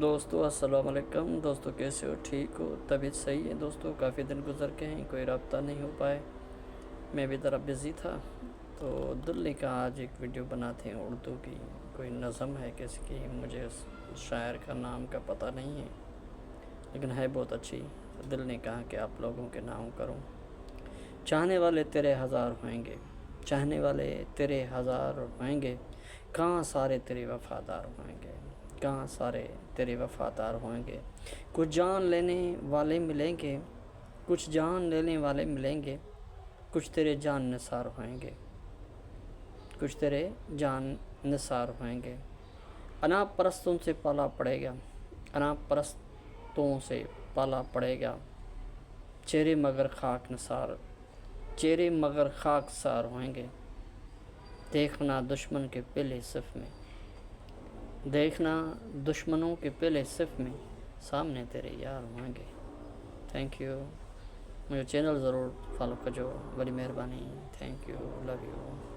دوستو السلام علیکم۔ دوستو کیسے ہو؟ ٹھیک ہو؟ طبیعت صحیح ہے؟ دوستو کافی دن گزر کے ہیں، کوئی رابطہ نہیں ہو پائے، میں بھی ذرا بزی تھا، تو دل نے کہا آج ایک ویڈیو بناتے ہیں اردو کی۔ کوئی نظم ہے کس کی، مجھے اس شاعر کا نام کا پتہ نہیں ہے، لیکن ہے بہت اچھی۔ دل نے کہا کہ آپ لوگوں کے نام کروں۔ چاہنے والے تیرے ہزار ہوئیں گے، چاہنے والے تیرے ہزار ہوئیں گے، کہاں سارے تیرے وفادار ہوئیں گے، کہاں سارے تیرے وفادار ہوئیں گے۔ کچھ جان لینے والے ملیں گے، کچھ جان لینے والے ملیں گے، کچھ تیرے جان نثار ہوئیں گے، کچھ تیرے جان نثار ہوئیں گے۔ انا پرستوں سے پالا پڑے گا، انا پرستوں سے پالا پڑے گا، چہرے مگر خاک نثار، چہرے مگر خاک سار ہوئیں گے۔ دیکھنا دشمن کے پہلے صف میں، دیکھنا دشمنوں کے پہلے صف میں، سامنے تیرے یار ہوئیں گے۔ Thank you. مجھے چینل ضرور فالو کرجو، بڑی مہربانی۔ Thank you, love you.